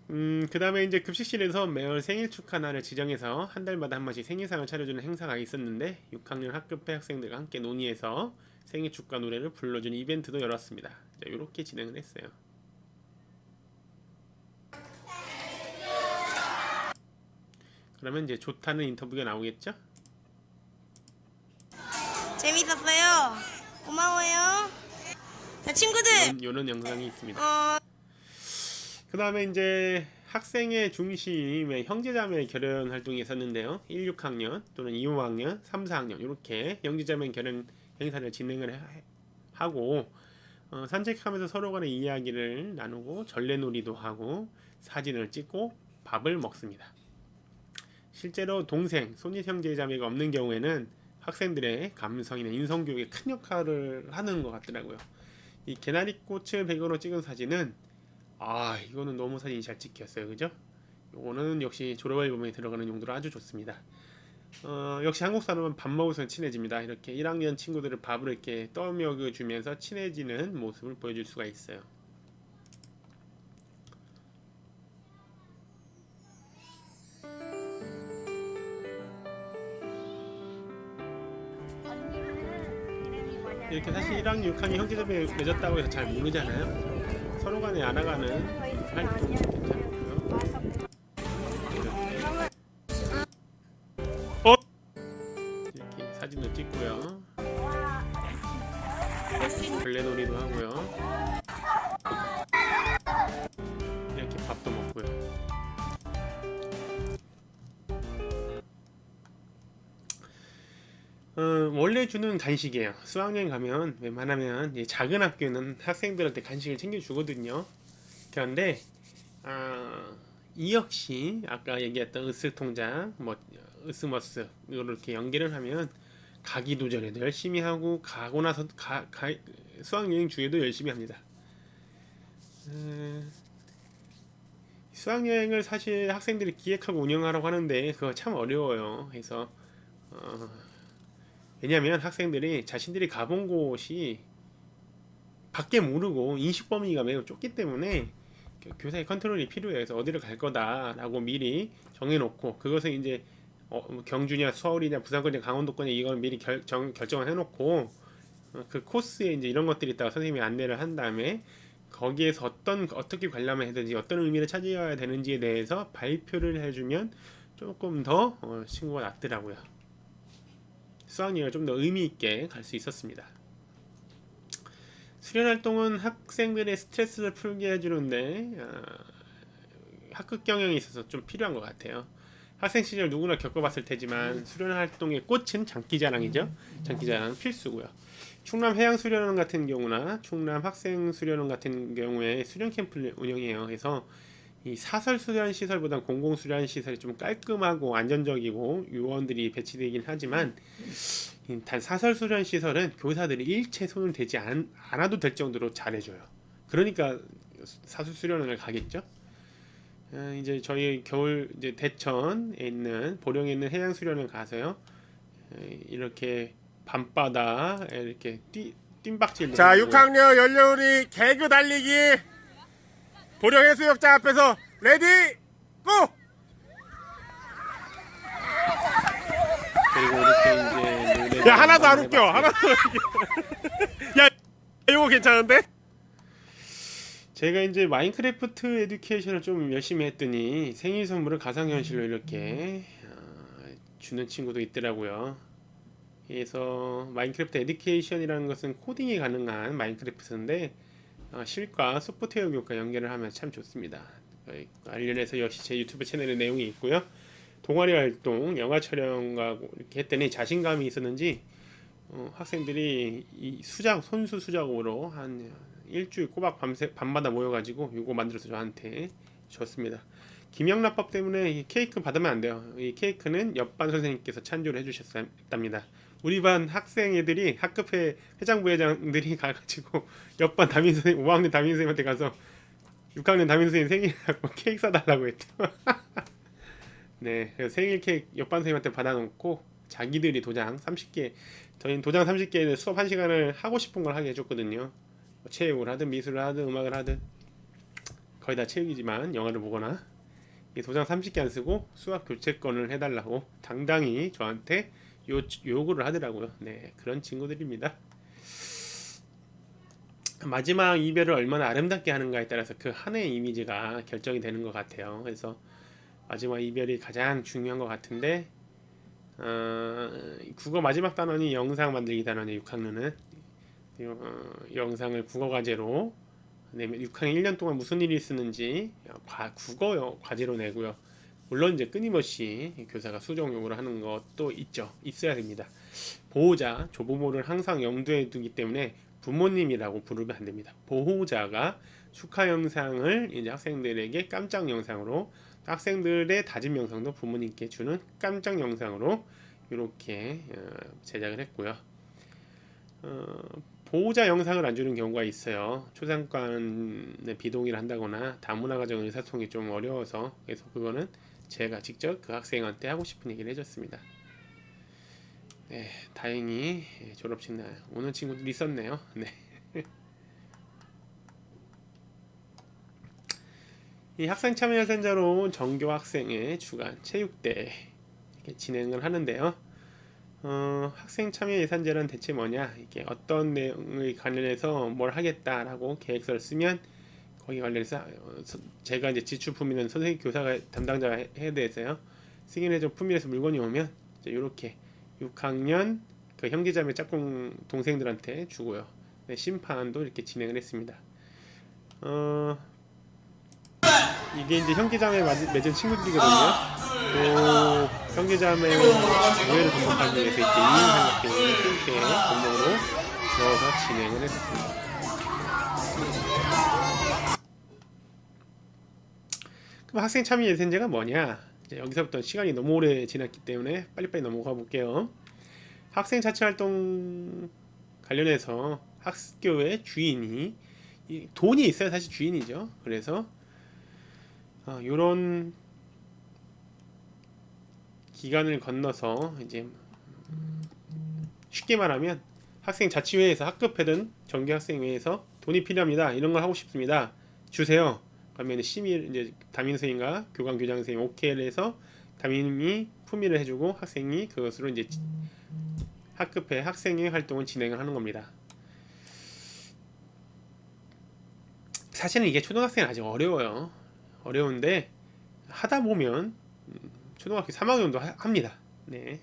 그 다음에 이제 급식실에서 매월 생일 축하 날을 지정해서 한 달마다 한 번씩 생일상을 차려주는 행사가 있었는데 6학년 학급회 학생들과 함께 논의해서 생일 축하 노래를 불러주는 이벤트도 열었습니다. 자, 이렇게 진행을 했어요. 그러면 이제 좋다는 인터뷰가 나오겠죠? 재밌었어요. 고마워요. 자, 친구들. 요런 영상이 있습니다. 그 다음에 이제 학생의 중심의 형제자매 결연 활동이 있었는데요. 1, 6학년 또는 2, 5학년, 3, 4학년 이렇게 형제자매 결연 행사를 진행을 하고 산책하면서 서로 간의 이야기를 나누고 전래놀이도 하고 사진을 찍고 밥을 먹습니다. 실제로 동생, 손윗 형제자매가 없는 경우에는 학생들의 감성이나 인성교육에 큰 역할을 하는 것 같더라고요. 이 개나리꽃을 배경으로 찍은 사진은 이거는 너무 사진이 잘 찍혔어요. 그죠? 요거는 역시 졸업 앨범에 들어가는 용도로 아주 좋습니다. 역시 한국 사람은 밥 먹으면 친해집니다. 이렇게 1학년 친구들을 밥을 이렇게 떠먹여 주면서 친해지는 모습을 보여줄 수가 있어요. 이렇게 사실 1학년, 6학년 형제자매 맺었다고 해서 잘 모르잖아요. 서로 간에 알아가는 활동 괜찮고요. 이렇게 사진도 찍고요. 블레놀이도 하고요. 이렇게 밥도 먹고요. 원래 주는 간식이에요. 수학여행 가면 웬만하면 작은 학교는 학생들한테 간식을 챙겨주거든요. 그런데 이 역시 아까 얘기했던 으쓱통장, 으쓱머쓱 이렇게 연계를 하면 가기도 전에도 열심히 하고 가고 나서 수학여행 중에도 열심히 합니다. 수학여행을 사실 학생들이 기획하고 운영하라고 하는데 그거 참 어려워요. 그래서 왜냐하면 학생들이 자신들이 가본 곳이 밖에 모르고 인식 범위가 매우 좁기 때문에 교사의 컨트롤이 필요해서 어디를 갈 거다라고 미리 정해놓고 그것을 이제 경주냐 서울이냐 부산권이냐 강원도권이냐 이걸 미리 결정을 해놓고 그 코스에 이제 이런 것들이 있다가 선생님이 안내를 한 다음에 거기에서 어떻게 관람을 해야 되는지 어떤 의미를 찾아야 되는지에 대해서 발표를 해주면 조금 더 친구가 낫더라고요. 수학여행을 좀 더 의미 있게 갈 수 있었습니다. 수련 활동은 학생들의 스트레스를 풀게 해주는데 학급 경영에 있어서 좀 필요한 것 같아요. 학생 시절 누구나 겪어봤을 테지만 수련 활동의 꽃은 장기자랑이죠. 장기자랑 필수고요. 충남 해양 수련원 같은 경우나 충남 학생 수련원 같은 경우에 수련 캠프를 운영해요. 그래서 이 사설 수련 시설보다 공공 수련 시설이 좀 깔끔하고 안전적이고 요원들이 배치되긴 하지만 단 사설 수련 시설은 교사들이 일체 손을 대지 않아도 될 정도로 잘해줘요. 그러니까 사설 수련원을 가겠죠. 이제 저희 겨울 이제 대천에 있는 보령에 있는 해양 수련원 가서요. 이렇게 밤바다 이렇게 뜀박질. 자, 6학년 연료우리 개그 달리기 보령해수욕장 앞에서 레디 고! 그리고 이렇게 이제 야, 하나도 안 웃겨. 하나도 안 웃겨. 야, 이거 괜찮은데? 제가 이제 마인크래프트 에듀케이션을 좀 열심히 했더니 생일 선물을 가상현실로 이렇게 주는 친구도 있더라고요. 그래서 마인크래프트 에듀케이션이라는 것은 코딩이 가능한 마인크래프트인데 실과 소프트웨어 교육과 연결을 하면 참 좋습니다. 관련해서 역시 제 유튜브 채널에 내용이 있고요. 동아리 활동, 영화 촬영과 이렇게 했더니 자신감이 있었는지 학생들이 이 손수 수작업으로 한 일주일 꼬박 밤마다 모여가지고 이거 만들어서 저한테 줬습니다. 김영란법 때문에 이 케이크 받으면 안 돼요. 이 케이크는 옆반 선생님께서 찬조를 해주셨답니다. 우리 반 학생 애들이 학급회 회장 부회장들이 가가지고 옆반 담임 선생님 5학년 담임 선생님한테 가서 6학년 담임 선생님 생일이라고 케이크 사달라고 했죠. 네, 그래서 생일 케이크 옆반 선생님한테 받아놓고 자기들이 도장 30개, 저희는 도장 30개를 수업 1시간을 하고 싶은 걸 하게 해줬거든요. 체육을 하든 미술을 하든 음악을 하든 거의 다 체육이지만 영화를 보거나 이 도장 30개 안 쓰고 수학 교체권을 해달라고 당당히 저한테 요구를 하더라고요. 네, 그런 친구들입니다. 마지막 이별을 얼마나 아름답게 하는가에 따라서 그 한 해의 이미지가 결정이 되는 것 같아요. 그래서 마지막 이별이 가장 중요한 것 같은데 국어 마지막 단원이 영상 만들기 단원이에요. 6학년은 영상을 국어 과제로 내면 6학년 1년 동안 무슨 일이 있었는지 국어 과제로 내고요. 물론 이제 끊임없이 교사가 수정 요구를 하는 것도 있어야 됩니다. 보호자, 조부모를 항상 염두에 두기 때문에 부모님이라고 부르면 안 됩니다. 보호자가 축하 영상을 이제 학생들에게 깜짝 영상으로, 학생들의 다짐 영상도 부모님께 주는 깜짝 영상으로 이렇게 제작을 했고요. 보호자 영상을 안 주는 경우가 있어요. 초상권의 비동의를 한다거나 다문화 가정 의사소통이 좀 어려워서, 그래서 그거는 제가 직접 그 학생한테 하고 싶은 얘기를 해줬습니다. 네, 다행히 졸업식 날 오는 친구들이 있었네요. 네. 이 학생 참여 예선자로 전교 학생의 주간 체육대회 이렇게 진행을 하는데요. 학생 참여 예산제란 대체 뭐냐, 이게 어떤 내용을 관련해서 뭘 하겠다라고 계획서를 쓰면 거기 관련해서 제가 이제 지출 품위는 선생님 교사가 담당자가 해야 돼서요. 승인해 줘 품위에서 물건이 오면 이렇게 6학년 그 형제자매 짝꿍 동생들한테 주고요. 네, 심판도 이렇게 진행을 했습니다. 이게 이제 형제자매 맺은 친구들이거든요. 또 형제자매 우애를 극복하기 위해서 이렇게 2인 삼각형을 체육대회 종목으로 넣어서 진행을 했습니다. 그럼 학생 참여 예선제가 뭐냐? 이제 여기서부터 시간이 너무 오래 지났기 때문에 빨리빨리 넘어가 볼게요. 학생 자치 활동 관련해서 학교의 주인이 돈이 있어야 사실 주인이죠. 그래서 요런 기간을 건너서 이제 쉽게 말하면 학생 자치회에서 학급회든 정규학생회에서 돈이 필요합니다. 이런 걸 하고 싶습니다. 주세요. 그러면 심의 이제 담임 선생님과 교감 교장 선생님 오케이를 해서 담임이 품위를 해주고 학생이 그것으로 이제 학급회 학생의 활동을 진행을 하는 겁니다. 사실은 이게 초등학생은 아직 어려워요. 어려운데 하다 보면 초등학교 3학년도 합니다. 네.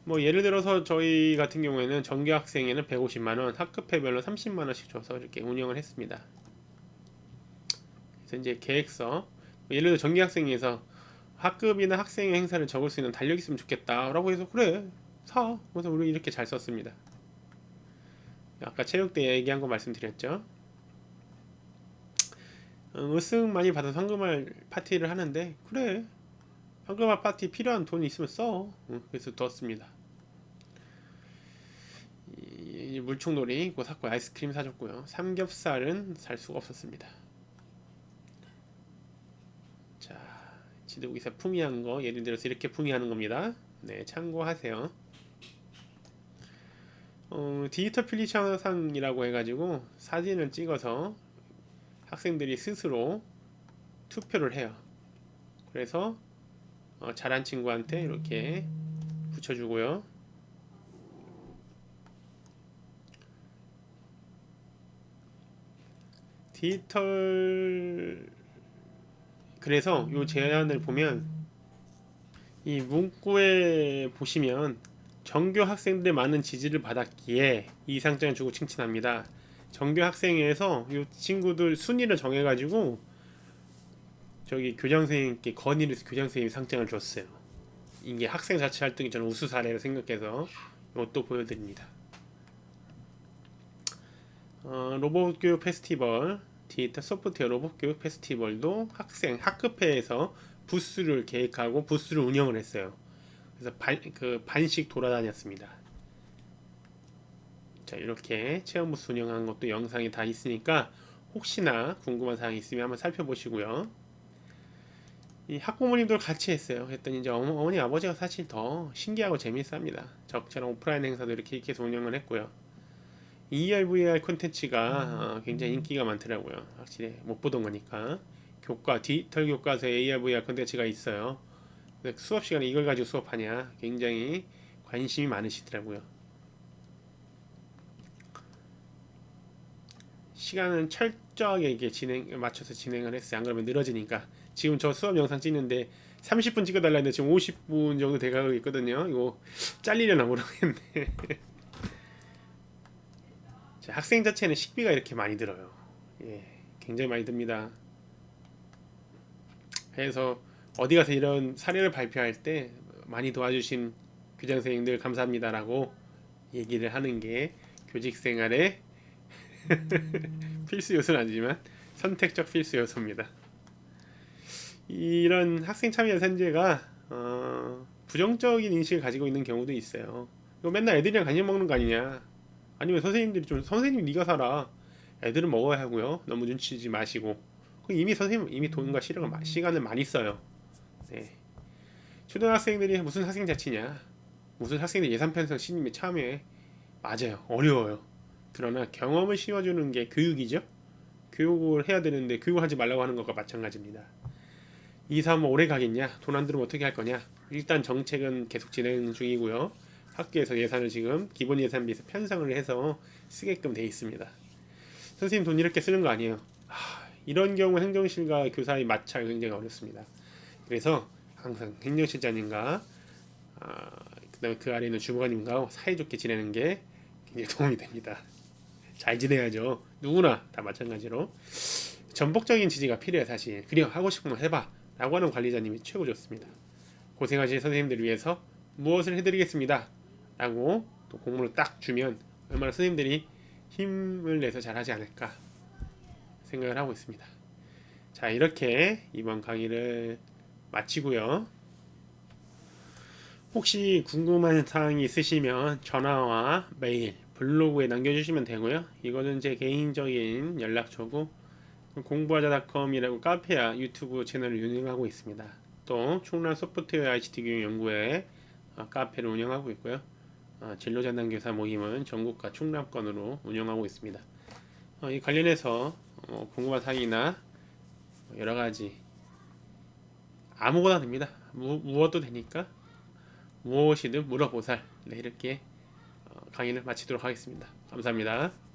뭐 예를 들어서 저희 같은 경우에는 정규 학생에는 150만 원, 학급회별로 30만 원씩 줘서 이렇게 운영을 했습니다. 그래서 이제 계획서, 예를 들어 정규 학생에서 학급이나 학생 행사를 적을 수 있는 달력 있으면 좋겠다라고 해서 그래 사. 그래서 우리 이렇게 잘 썼습니다. 아까 체육대 얘기한 거 말씀드렸죠. 우승 많이 받아서 황금알 파티를 하는데 그래 황금알 파티 필요한 돈 있으면 써. 그래서 뒀습니다. 물총놀이 이거 샀고요. 아이스크림 사줬고요. 삼겹살은 살 수가 없었습니다. 자, 지도기사 품위한 거 예를 들어서 이렇게 품위하는 겁니다. 네, 참고하세요. 디지털 필리처상이라고 해가지고 사진을 찍어서 학생들이 스스로 투표를 해요. 그래서 잘한 친구한테 이렇게 붙여주고요. 디지털 그래서 요 제안을 보면 이 문구에 보시면 정규 학생들의 많은 지지를 받았기에 이 상장을 주고 칭찬합니다. 정규 학생회에서 이 친구들 순위를 정해가지고 저기 교장 선생님께 건의를 해서 교장 선생님이 상장을 줬어요. 이게 학생 자체 활동이 저는 우수 사례를 생각해서 이것도 보여드립니다. 로봇 교육 페스티벌, 디지털 소프트웨어 로봇 교육 페스티벌도 학생 학급회에서 부스를 계획하고 부스를 운영을 했어요. 그래서 반씩 돌아다녔습니다. 자, 이렇게 체험 부스 운영한 것도 영상이 다 있으니까 혹시나 궁금한 사항이 있으면 한번 살펴보시고요. 이 학부모님들 같이 했어요. 했더니 이제 어머니 아버지가 사실 더 신기하고 재밌어합니다. 저처럼 오프라인 행사도 이렇게 해서 운영을 했고요. ER, VR 콘텐츠가 굉장히 인기가 많더라고요. 확실히 못 보던 거니까. 교과, 디지털 교과서에 AR, VR 콘텐츠가 있어요. 수업 시간에 이걸 가지고 수업하냐 굉장히 관심이 많으시더라고요. 시간은 철저하게 이게 맞춰서 진행을 했어요. 안 그러면 늘어지니까. 지금 저 수업 영상 찍는데 30분 찍어달라 했는데 지금 50분 정도 돼가고 있거든요. 이거 잘리려나 모르겠네. 자, 학생 자체는 식비가 이렇게 많이 들어요. 예, 굉장히 많이 듭니다. 그래서 어디 가서 이런 사례를 발표할 때 많이 도와주신 교장 선생님들 감사합니다라고 얘기를 하는 게 교직 생활의 필수 요소는 아니지만 선택적 필수 요소입니다. 이런 학생 참여 선제가 부정적인 인식을 가지고 있는 경우도 있어요. 이거 맨날 애들이랑 간식 먹는 거 아니냐? 아니면 선생님들이 좀 선생님 네가 사라. 애들은 먹어야 하고요. 너무 눈치 주지 마시고. 이미 선생님 이미 돈과 시간을 많이 써요. 네. 초등학생들이 무슨 학생 자치냐? 무슨 학생들 예산 편성 신임에 참여해? 맞아요. 어려워요. 그러나 경험을 씌워주는 게 교육이죠. 교육을 해야 되는데 교육을 하지 말라고 하는 것과 마찬가지입니다. 이 사업 오래 가겠냐? 돈 안 들으면 어떻게 할 거냐? 일단 정책은 계속 진행 중이고요. 학교에서 예산을 지금 기본 예산비에서 편성을 해서 쓰게끔 돼 있습니다. 선생님 돈 이렇게 쓰는 거 아니에요. 이런 경우 행정실과 교사의 마찰이 굉장히 어렵습니다. 그래서 항상 행정실장님과 그다음에 그 아래 있는 주무관님과 사이좋게 지내는 게 굉장히 도움이 됩니다. 잘 지내야죠. 누구나 다 마찬가지로 전폭적인 지지가 필요해. 사실 그래 하고 싶으면 해봐 라고 하는 관리자님이 최고 좋습니다. 고생하신 선생님들을 위해서 무엇을 해드리겠습니다 라고 또 공문을 딱 주면 얼마나 선생님들이 힘을 내서 잘하지 않을까 생각을 하고 있습니다. 자, 이렇게 이번 강의를 마치고요. 혹시 궁금한 사항이 있으시면 전화와 메일, 블로그에 남겨주시면 되고요. 이거는 제 개인적인 연락처고 공부하자.com이라고 카페와 유튜브 채널을 운영하고 있습니다. 또 충남 소프트웨어 ICT 교육 연구회 카페를 운영하고 있고요. 진로전담교사 모임은 전국과 충남권으로 운영하고 있습니다. 이 관련해서 궁금한 사항이나 여러 가지 아무거나 됩니다. 무엇도 되니까 무엇이든 물어보살. 네, 이렇게 강의를 마치도록 하겠습니다. 감사합니다.